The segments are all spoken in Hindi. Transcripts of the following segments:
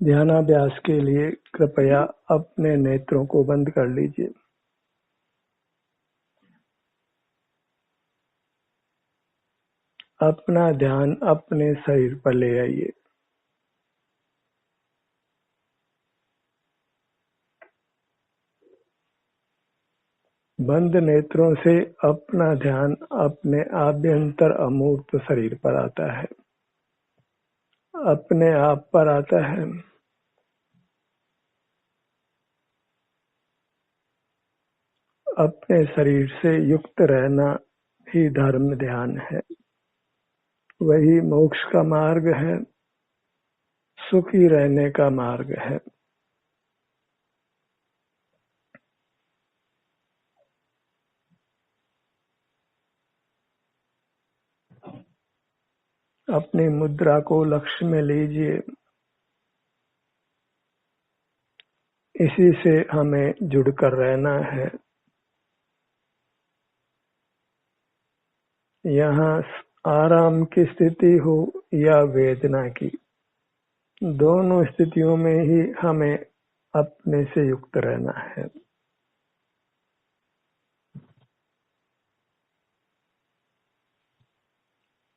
ध्यानाभ्यास के लिए कृपया अपने नेत्रों को बंद कर लीजिए। अपना ध्यान अपने शरीर पर ले आइए। बंद नेत्रों से अपना ध्यान अपने आभ्यंतर अमूर्त शरीर पर आता है, अपने आप पर आता है। अपने शरीर से युक्त रहना ही धर्म ध्यान है। वही मोक्ष का मार्ग है, सुखी रहने का मार्ग है। अपनी मुद्रा को लक्ष्य में लीजिए। इसी से हमें जुड़कर रहना है। यहाँ आराम की स्थिति हो या वेदना की, दोनों स्थितियों में ही हमें अपने से युक्त रहना है।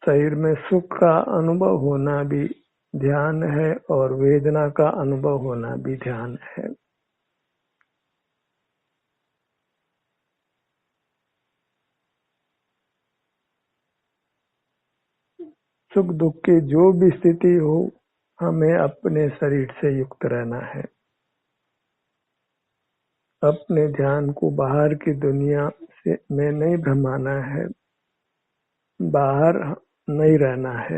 शरीर में सुख का अनुभव होना भी ध्यान है और वेदना का अनुभव होना भी ध्यान है। सुख दुख की जो भी स्थिति हो, हमें अपने शरीर से युक्त रहना है। अपने ध्यान को बाहर की दुनिया से में नहीं भ्रमाना है, बाहर नहीं रहना है।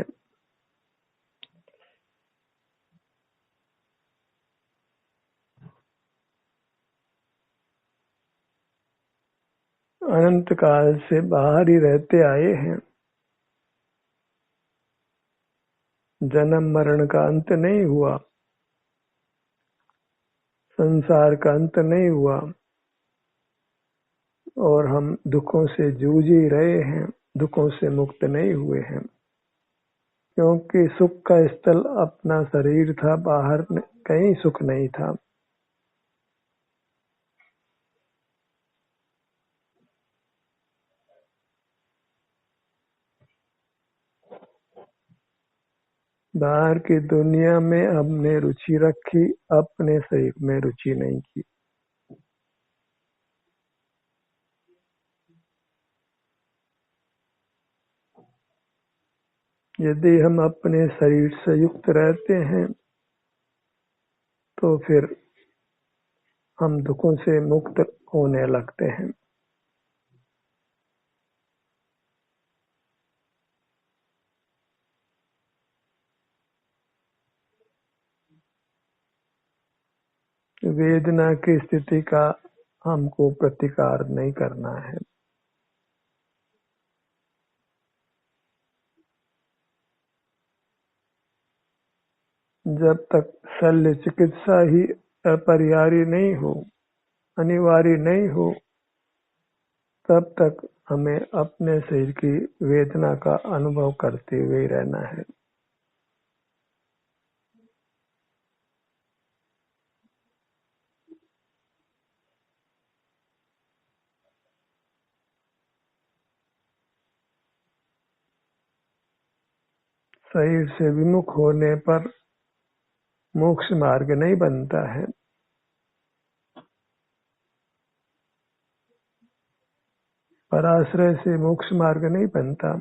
अनंत काल से बाहर ही रहते आए हैं। जन्म मरण का अंत नहीं हुआ, संसार का अंत नहीं हुआ और हम दुखों से जूझ ही रहे हैं, दुखों से मुक्त नहीं हुए हैं। क्योंकि सुख का स्थल अपना शरीर था, बाहर कहीं सुख नहीं था। बाहर की दुनिया में हमने रुचि रखी, अपने शरीर में रुचि नहीं की। यदि हम अपने शरीर से युक्त रहते हैं तो फिर हम दुखों से मुक्त होने लगते हैं। वेदना की स्थिति का हमको प्रतिकार नहीं करना है। जब तक शल्य चिकित्सा ही अपरिहार्य नहीं हो, अनिवार्य नहीं हो, तब तक हमें अपने शरीर की वेदना का अनुभव करते हुए रहना है। शरीर से विमुख होने पर मोक्ष मार्ग नहीं बनता है। पराश्रय से मोक्ष मार्ग नहीं बनता।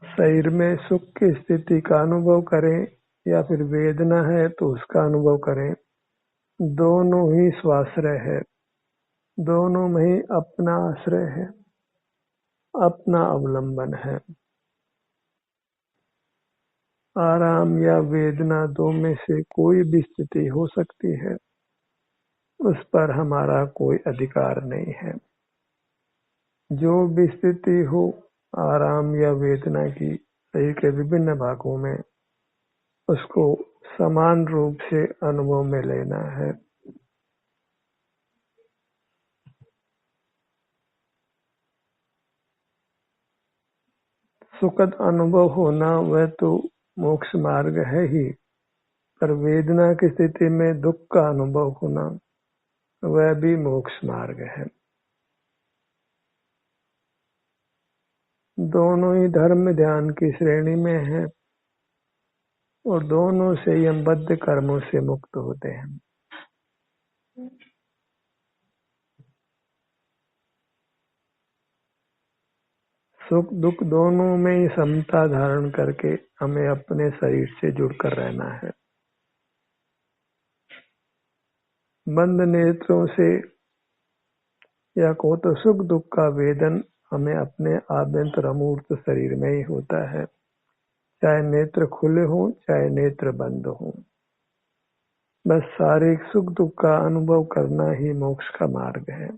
शरीर में सुख की स्थिति का अनुभव करें या फिर वेदना है तो उसका अनुभव करें, दोनों ही स्वाश्रय है, दोनों में ही अपना आश्रय है, अपना अवलंबन है। आराम या वेदना दो में से कोई भी स्थिति हो सकती है, उस पर हमारा कोई अधिकार नहीं है। जो भी स्थिति हो, आराम या वेदना की शरीर के विभिन्न भागों में, उसको समान रूप से अनुभव में लेना है। सुखद अनुभव होना वह तो मोक्ष मार्ग है ही, पर वेदना की स्थिति में दुख का अनुभव होना वह भी मोक्ष मार्ग है। दोनों ही धर्म ध्यान की श्रेणी में है और दोनों से ही हम बद्ध कर्मों से मुक्त होते हैं। सुख दुख दोनों में ही समता धारण करके हमें अपने शरीर से जुड़कर रहना है। बंद नेत्रों से या को तो सुख दुख का वेदन हमें अपने आभ्यंतर अमूर्त शरीर में ही होता है, चाहे नेत्र खुले हों चाहे नेत्र बंद हों। बस शारीरिक सुख दुख का अनुभव करना ही मोक्ष का मार्ग है।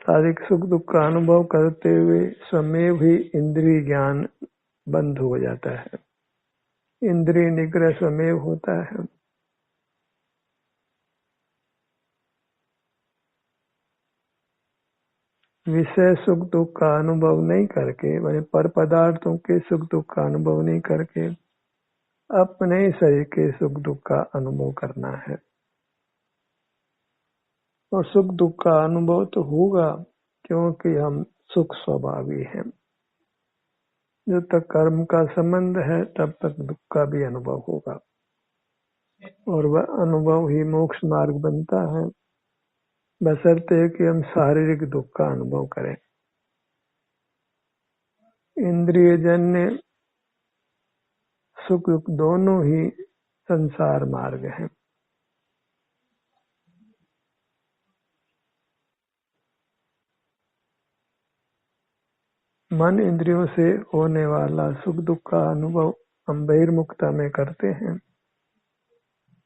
शारीरिक सुख दुख का अनुभव करते हुए स्वमेव ही इंद्रिय ज्ञान बंद हो जाता है, इंद्रिय निग्रह स्वमेव होता है। विषय सुख दुख का अनुभव नहीं करके, मैंने पर पदार्थों के सुख दुख का अनुभव नहीं करके अपने शरीर के सुख दुख का अनुभव करना है। और सुख दुख का अनुभव तो होगा क्योंकि हम सुख स्वभावी हैं। जब तक कर्म का संबंध है तब तक दुख का भी अनुभव होगा और वह अनुभव ही मोक्ष मार्ग बनता है, बशर्ते कि हम शारीरिक दुख का अनुभव करें। इंद्रिय जन्य सुख दुख दोनों ही संसार मार्ग हैं। मन इंद्रियों से होने वाला सुख दुख का अनुभव हम बहिर्मुखता में करते हैं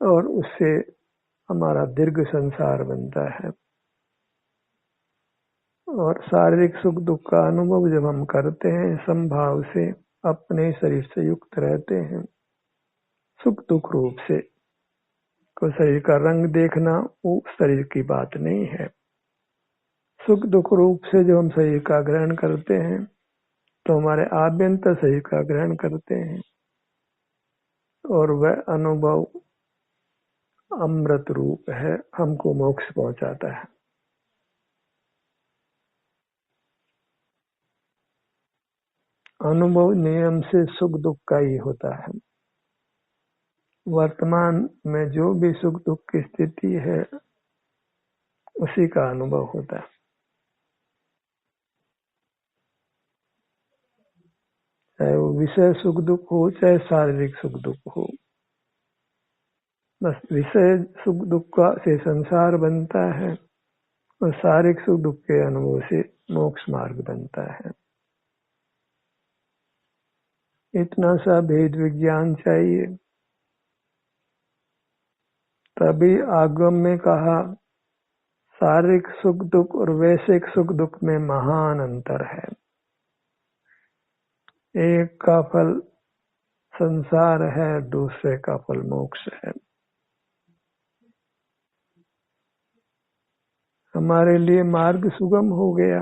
और उससे हमारा दीर्घ संसार बनता है। और शारीरिक सुख दुख का अनुभव जब हम करते हैं समभाव से अपने शरीर से युक्त रहते हैं, सुख दुख रूप से, को शरीर का रंग देखना वो शरीर की बात नहीं है। सुख दुख रूप से जब हम शरीर का ग्रहण करते हैं तो हमारे आभ्यंतर शरीर का ग्रहण करते हैं और वह अनुभव अमृत रूप है, हमको मोक्ष पहुंचाता है। अनुभव नियम से सुख दुख का ही होता है। वर्तमान में जो भी सुख दुख की स्थिति है उसी का अनुभव होता है, चाहे वो विषय सुख दुख हो चाहे शारीरिक सुख दुख हो। बस विषय सुख दुख का से संसार बनता है और शारीरिक सुख दुख के अनुभव से मोक्ष मार्ग बनता है। इतना सा भेद विज्ञान चाहिए, तभी आगम में कहा शारीरिक सुख दुख और वैश्विक सुख दुख में महान अंतर है। एक का फल संसार है, दूसरे का फल मोक्ष है। हमारे लिए मार्ग सुगम हो गया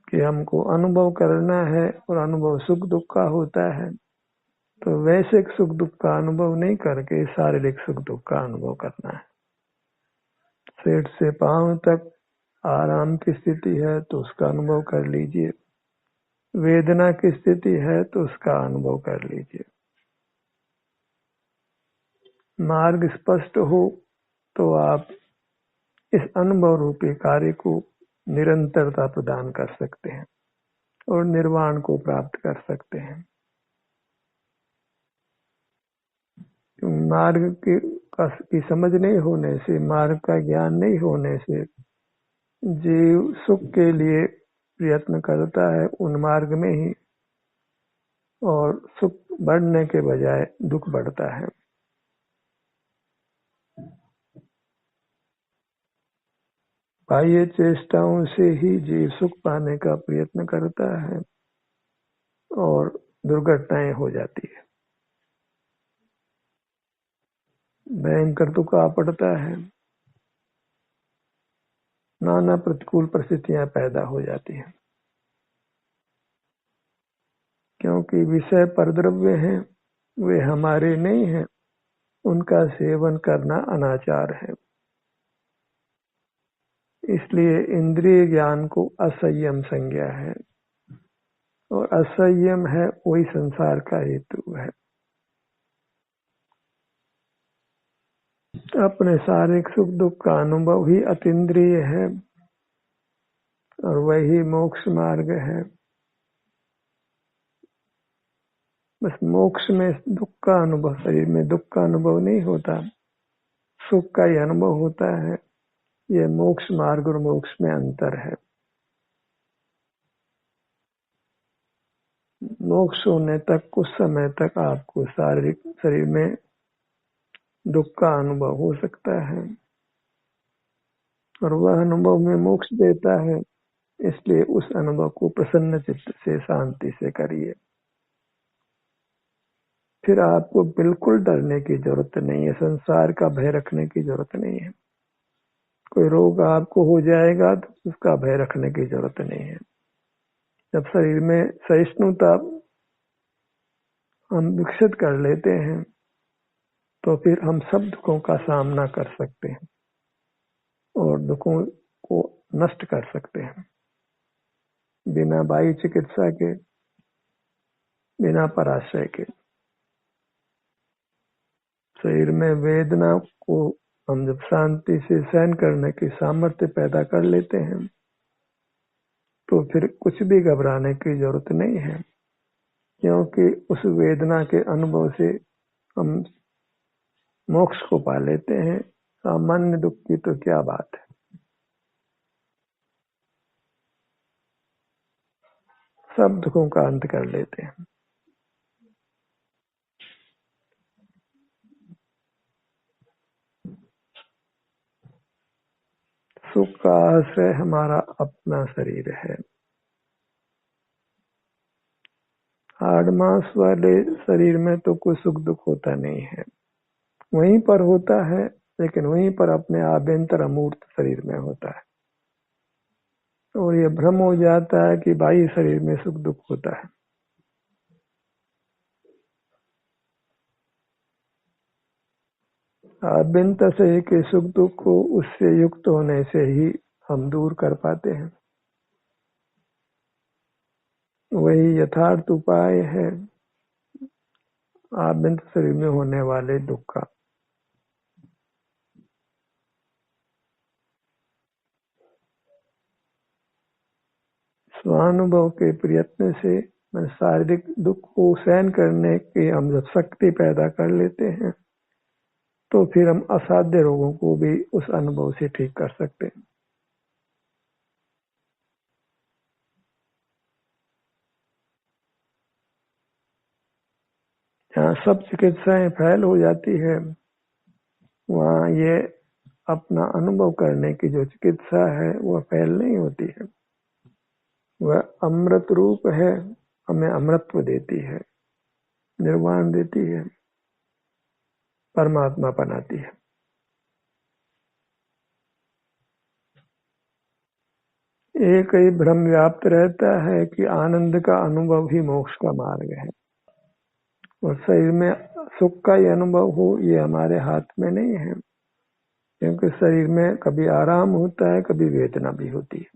कि हमको अनुभव करना है और अनुभव सुख दुख का होता है, तो वैश्विक सुख दुख का अनुभव नहीं करके शारीरिक सुख दुख का अनुभव करना है। सिर से पांव तक आराम की स्थिति है तो उसका अनुभव कर लीजिए, वेदना की स्थिति है तो उसका अनुभव कर लीजिए। मार्ग स्पष्ट हो तो आप इस अनुभव रूपी कार्य को निरंतरता प्रदान कर सकते हैं और निर्वाण को प्राप्त कर सकते हैं। मार्ग की समझ नहीं होने से, मार्ग का ज्ञान नहीं होने से जीव सुख के लिए प्रयत्न करता है उन मार्ग में ही, और सुख बढ़ने के बजाय दुख बढ़ता है। बाह्य चेष्टाओं से ही जीव सुख पाने का प्रयत्न करता है और दुर्घटनाएं हो जाती है, भयंकर दुख आ पड़ता है, नाना प्रतिकूल परिस्थितियां पैदा हो जाती हैं। क्योंकि विषय परद्रव्य हैं, वे हमारे नहीं हैं, उनका सेवन करना अनाचार है। इसलिए इंद्रिय ज्ञान को असंयम संज्ञा है, और असंयम है वही संसार का हेतु है। अपने शारीरिक सुख दुख का अनुभव ही अतीन्द्रिय है, और वही मोक्ष मार्ग है। बस मोक्ष में दुख का अनुभव, शरीर में दुख का अनुभव नहीं होता, सुख का ही अनुभव होता है। ये मोक्ष मार्ग और मोक्ष में अंतर है। मोक्ष होने तक कुछ समय तक आपको शारीरिक शरीर में दुख का अनुभव हो सकता है, और वह अनुभव में मोक्ष देता है। इसलिए उस अनुभव को प्रसन्न चित्त से, शांति से करिए। फिर आपको बिल्कुल डरने की जरूरत नहीं है, संसार का भय रखने की जरूरत नहीं है। कोई रोग आपको हो जाएगा तो उसका भय रखने की जरूरत नहीं है। जब शरीर में सहिष्णुता हम विकसित कर लेते हैं तो फिर हम सब दुखों का सामना कर सकते हैं और दुखों को नष्ट कर सकते हैं, बिना बाह्य चिकित्सा के, बिना पराश्रय के। शरीर में वेदना को हम जब शांति से सहन करने की सामर्थ्य पैदा कर लेते हैं तो फिर कुछ भी घबराने की जरूरत नहीं है, क्योंकि उस वेदना के अनुभव से हम मोक्ष को पा लेते हैं। सामान्य दुख की तो क्या बात है। सब दुखों का अंत कर लेते हैं। सुख का आश्रय हमारा अपना शरीर है। हाड़ मांस वाले शरीर में तो कोई सुख दुख होता नहीं है, वहीं पर होता है, लेकिन वहीं पर अपने आभ्यंतर अमूर्त शरीर में होता है। और ये भ्रम हो जाता है कि बाह्य शरीर में सुख दुख होता है। आभ्यंतर शरीर के सुख दुख को उससे युक्त होने से ही हम दूर कर पाते हैं। वही यथार्थ उपाय है आभ्यंतर शरीर में होने वाले दुख का। स्वानुभव के प्रयत्न से शारीरिक दुख को सहन करने की हम जब शक्ति पैदा कर लेते हैं तो फिर हम असाध्य रोगों को भी उस अनुभव से ठीक कर सकते हैं। जहाँ सब चिकित्साएं फैल हो जाती है, वहाँ ये अपना अनुभव करने की जो चिकित्सा है वह फैल नहीं होती है। वह अमृत रूप है, हमें अमृतत्व देती है, निर्वाण देती है, परमात्मा बनाती है। एक ही भ्रम व्याप्त रहता है कि आनंद का अनुभव ही मोक्ष का मार्ग है, और शरीर में सुख का ही अनुभव हो ये हमारे हाथ में नहीं है, क्योंकि शरीर में कभी आराम होता है, कभी वेदना भी होती है,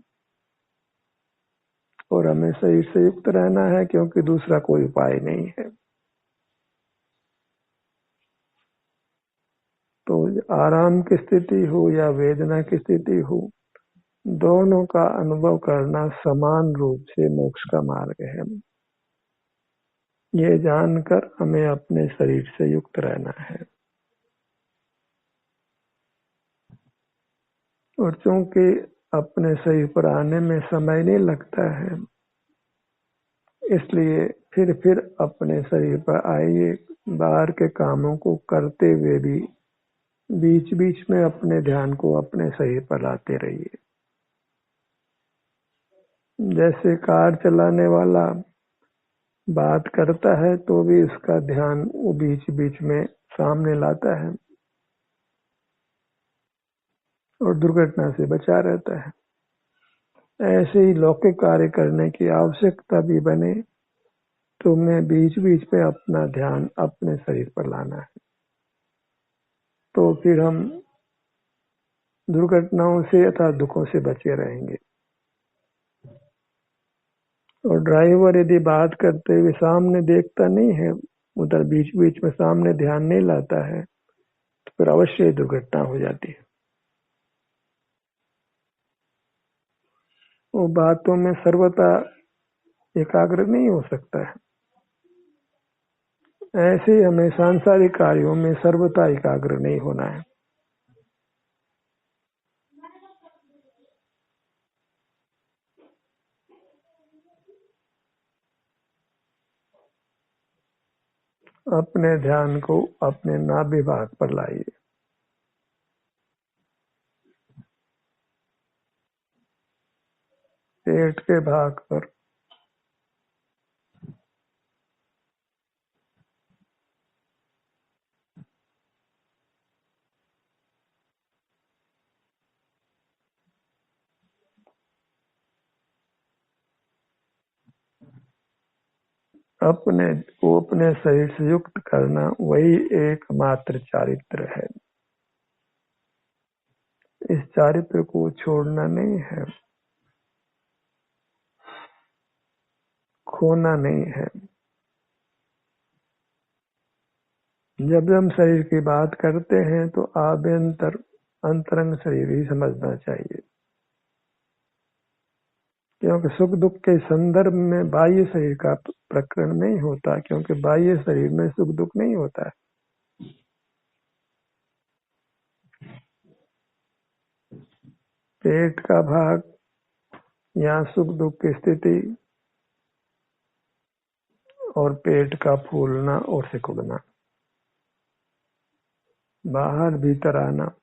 और हमें शरीर से युक्त रहना है क्योंकि दूसरा कोई उपाय नहीं है। तो आराम की स्थिति हो या वेदना की स्थिति हो, दोनों का अनुभव करना समान रूप से मोक्ष का मार्ग है। ये जानकर हमें अपने शरीर से युक्त रहना है। और चूंकि अपने शरीर पर आने में समय नहीं लगता है, इसलिए फिर अपने शरीर पर आइए, बाहर के कामों को करते हुए भी बीच बीच में अपने ध्यान को अपने शरीर पर लाते रहिए। जैसे कार चलाने वाला बात करता है तो भी उसका ध्यान वो बीच बीच में सामने लाता है और दुर्घटना से बचा रहता है। ऐसे ही लौकिक कार्य करने की आवश्यकता भी बने तुम्हें बीच बीच में अपना ध्यान अपने शरीर पर लाना है, तो फिर हम दुर्घटनाओं से अथवा दुखों से बचे रहेंगे। और ड्राइवर यदि बात करते हुए सामने देखता नहीं है, उधर बीच बीच में सामने ध्यान नहीं लाता है, तो फिर अवश्य दुर्घटना हो जाती है। वो बातों में सर्वथा एकाग्र नहीं हो सकता है। ऐसे ही हमें सांसारिक कार्यों में सर्वथा एकाग्र नहीं होना है। अपने ध्यान को अपने नाभि भाग पर लाइए। पेट के भाग पर। अपने को अपने शरीर से युक्त करना वही एकमात्र चारित्र है। इस चारित्र को छोड़ना नहीं है, खोना नहीं है। जब हम शरीर की बात करते हैं तो आभ्यंतर अंतरंग शरीर ही समझना चाहिए, क्योंकि सुख दुख के संदर्भ में बाह्य शरीर का प्रकरण नहीं होता, क्योंकि बाह्य शरीर में सुख दुख नहीं होता है। पेट का भाग, यहाँ सुख दुख की स्थिति और पेट का फूलना और सिकुड़ना, बाहर भीतर आना,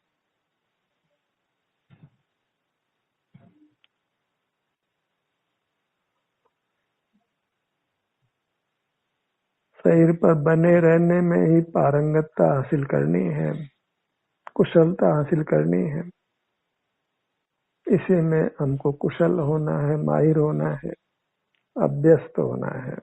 शरीर पर बने रहने में ही पारंगतता हासिल करनी है, कुशलता हासिल करनी है। इसी में हमको कुशल होना है, माहिर होना है, अभ्यस्त होना है।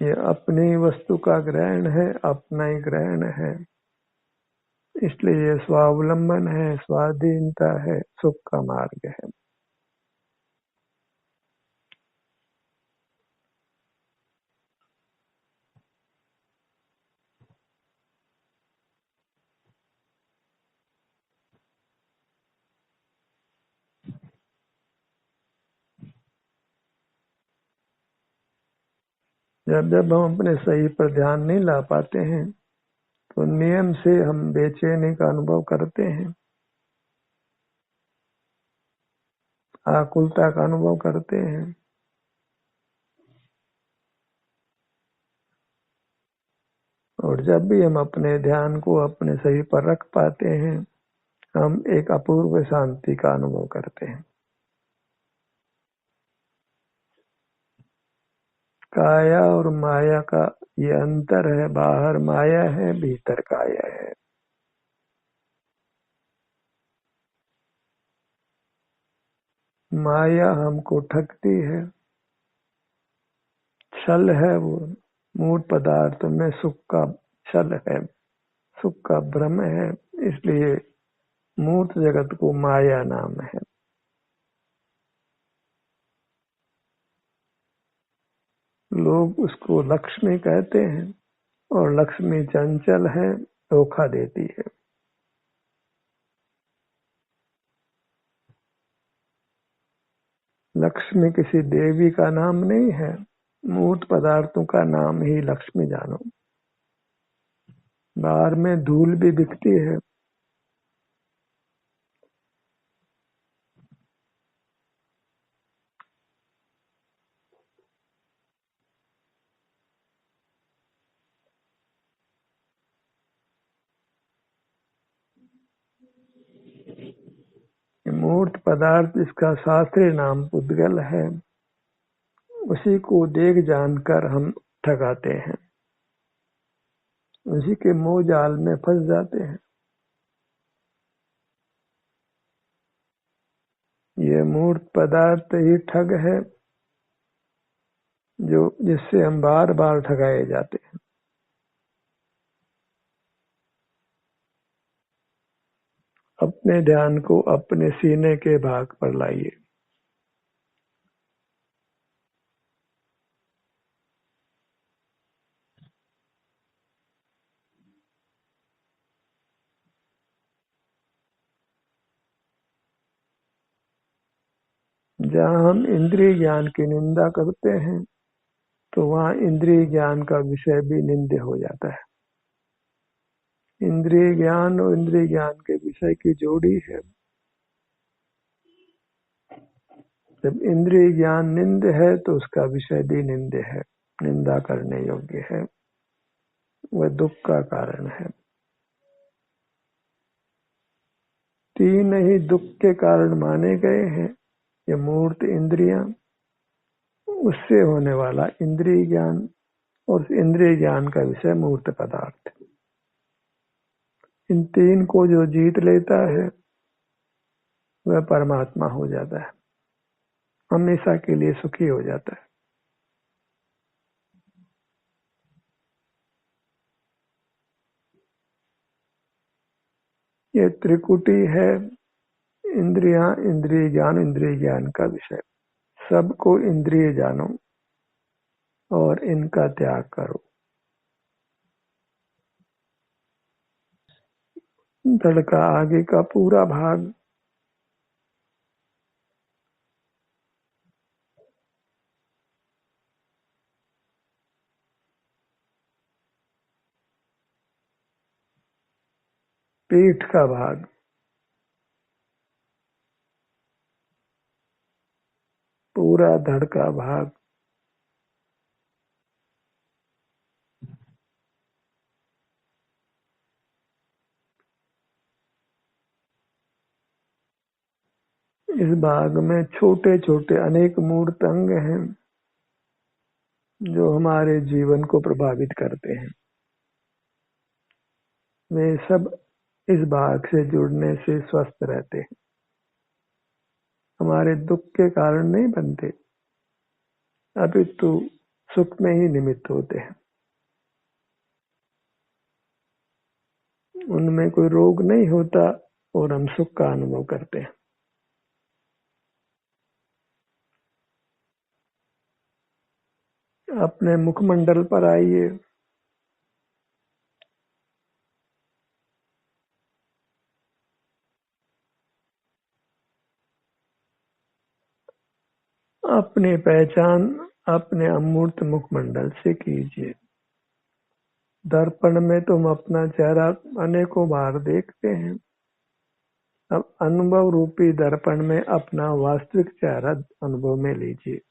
ये अपनी वस्तु का ग्रहण है, अपना ही ग्रहण है, इसलिए ये स्वावलंबन है, स्वाधीनता है, सुख का मार्ग है। जब जब हम अपने शरीर पर ध्यान नहीं ला पाते हैं, तो नियम से हम बेचैनी का अनुभव करते हैं, आकुलता का अनुभव करते हैं। और जब भी हम अपने ध्यान को अपने शरीर पर रख पाते हैं, हम एक अपूर्व शांति का अनुभव करते हैं। काया और माया का ये अंतर है, बाहर माया है, भीतर काया है। माया हमको ठगती है, छल है वो। मूर्त पदार्थ में सुख का छल है, सुख का भ्रम है, इसलिए मूर्त जगत को माया नाम है। लोग उसको लक्ष्मी कहते हैं, और लक्ष्मी चंचल है, धोखा देती है। लक्ष्मी किसी देवी का नाम नहीं है, मूर्त पदार्थों का नाम ही लक्ष्मी जानो। बाहर में धूल भी दिखती है, मूर्त पदार्थ इसका शास्त्रीय नाम पुद्गल है। उसी को देख जानकर हम ठगाते हैं, उसी के मोह जाल में फंस जाते हैं। ये मूर्त पदार्थ ही ठग है, जिससे हम बार बार ठगाए जाते हैं। अपने ध्यान को अपने सीने के भाग पर लाइए। जहाँ हम इंद्रिय ज्ञान की निंदा करते हैं, तो वहाँ इंद्रिय ज्ञान का विषय भी निंद्य हो जाता है। इंद्रिय ज्ञान और इंद्रिय ज्ञान के विषय की जोड़ी है। जब इंद्रिय ज्ञान निंद है तो उसका विषय भी निंद है, निंदा करने योग्य है, वह दुख का कारण है। तीन ही दुख के कारण माने गए हैं, ये मूर्त इंद्रियां, उससे होने वाला इंद्रिय ज्ञान और इंद्रिय ज्ञान का विषय मूर्त पदार्थ। इन तीन को जो जीत लेता है वह परमात्मा हो जाता है, हमेशा के लिए सुखी हो जाता है। ये त्रिकुटी है, इंद्रियां, इंद्रिय ज्ञान का विषय। सबको इंद्रिय जानो और इनका त्याग करो। धड़ का आगे का पूरा भाग पीठ का भाग, पूरा धड़ का भाग, इस भाग में छोटे छोटे अनेक मूर्त अंग हैं जो हमारे जीवन को प्रभावित करते हैं। वे सब इस भाग से जुड़ने से स्वस्थ रहते हैं, हमारे दुख के कारण नहीं बनते, अपितु सुख में ही निमित्त होते हैं। उनमें कोई रोग नहीं होता और हम सुख का अनुभव करते हैं। अपने मुखमंडल पर आइए। अपनी पहचान अपने अमूर्त मुखमंडल से कीजिए। दर्पण में तुम अपना चेहरा अनेकों बार देखते हैं, अब अनुभव रूपी दर्पण में अपना वास्तविक चेहरा अनुभव में लीजिए।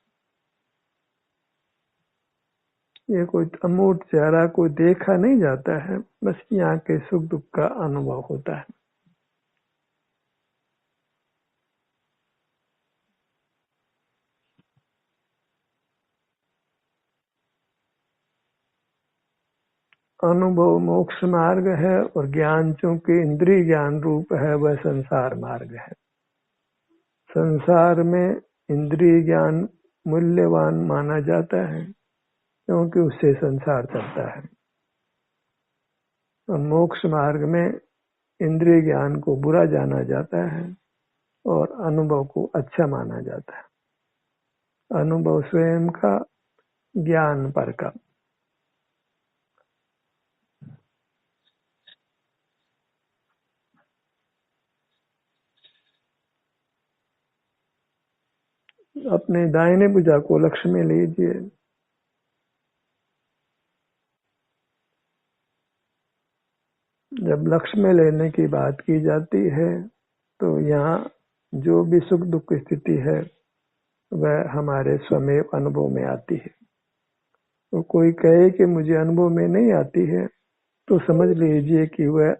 ये कोई अमूर्त चेहरा कोई देखा नहीं जाता है, बस यहाँ के सुख दुख का अनुभव होता है। अनुभव मोक्ष मार्ग है और ज्ञान चूंकि इंद्रिय ज्ञान रूप है, वह संसार मार्ग है। संसार में इंद्रिय ज्ञान मूल्यवान माना जाता है क्योंकि उससे संसार चलता है, और मोक्ष मार्ग में इंद्रिय ज्ञान को बुरा जाना जाता है और अनुभव को अच्छा माना जाता है। अनुभव स्वयं का, ज्ञान पर का। अपने दाहिने भुजा को लक्ष्य में लीजिए। जब लक्ष्य में लेने की बात की जाती है तो यहाँ जो भी सुख दुख की स्थिति है वह हमारे स्वमेव अनुभव में आती है। तो कोई कहे कि मुझे अनुभव में नहीं आती है तो समझ लीजिए कि वह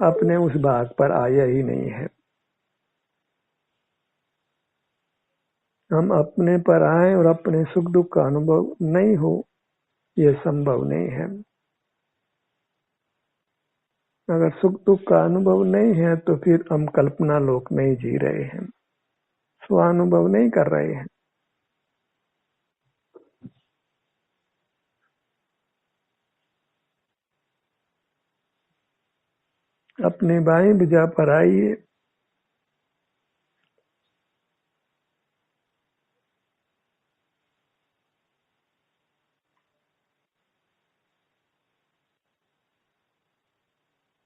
अपने उस भाग पर आया ही नहीं है। हम अपने पर आए और अपने सुख दुख का अनुभव नहीं हो ये संभव नहीं है। अगर सुख दुख का अनुभव नहीं है तो फिर हम कल्पना लोक में ही जी रहे हैं, स्वानुभव नहीं कर रहे हैं। अपनी बाई भुजा पर आइए,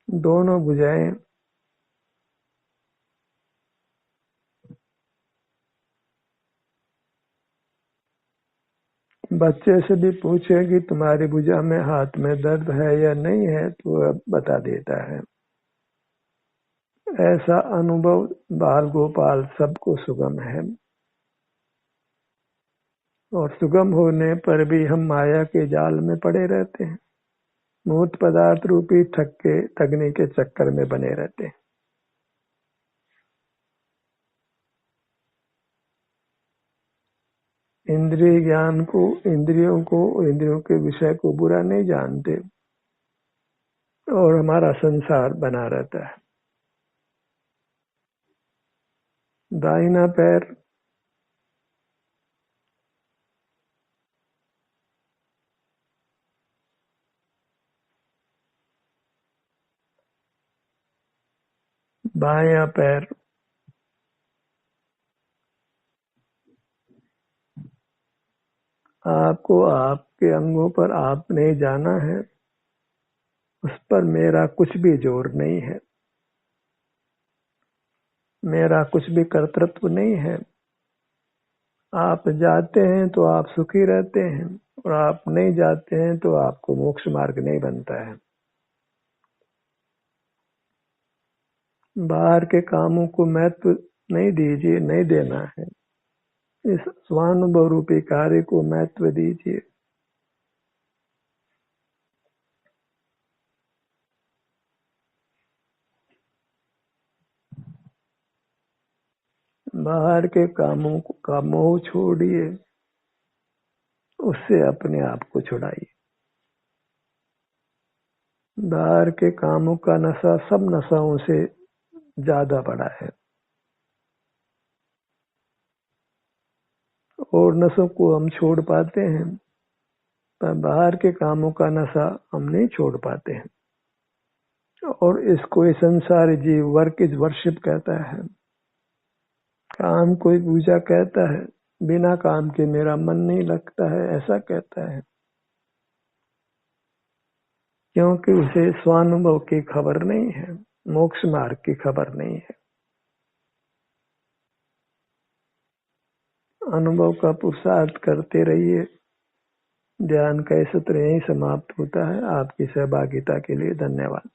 दोनों भुजाएं बच्चे से भी पूछे कि तुम्हारी भुजा में हाथ में दर्द है या नहीं है, तो अब बता देता है। ऐसा अनुभव बाल गोपाल सबको सुगम है, और सुगम होने पर भी हम माया के जाल में पड़े रहते हैं, मूर्त पदार्थ रूपी ठगने के चक्कर में बने रहते हैं। इंद्रिय ज्ञान को, इंद्रियों के विषय को बुरा नहीं जानते, और हमारा संसार बना रहता है। दाहिना पैर बायां पैर आपको आपके अंगों पर आपने जाना है, उस पर मेरा कुछ भी जोर नहीं है, मेरा कुछ भी कर्तृत्व नहीं है। आप जाते हैं तो आप सुखी रहते हैं, और आप नहीं जाते हैं तो आपको मोक्ष मार्ग नहीं बनता है। बाहर के कामों को महत्व नहीं दीजिए, नहीं देना है। इस स्वानुभव रूपी कार्य को महत्व दीजिए। बाहर के कामों का मोह छोड़िए, उससे अपने आप को छुड़ाइए। बाहर के कामों का नशा सब नशाओं से ज्यादा बड़ा है, और नशों को हम छोड़ पाते हैं, पर बाहर के कामों का नशा हम नहीं छोड़ पाते हैं। और इसको ये संसारी जीव वर्क इज वर्शिप कहता है। काम कोई पूजा कहता है, बिना काम के मेरा मन नहीं लगता है, ऐसा कहता है, क्योंकि उसे स्वानुभव की खबर नहीं है, मोक्ष मार्ग की खबर नहीं है। अनुभव का पुरुषार्थ करते रहिए। ध्यान का सत्र यहीं समाप्त होता है। आपकी सहभागिता के लिए धन्यवाद।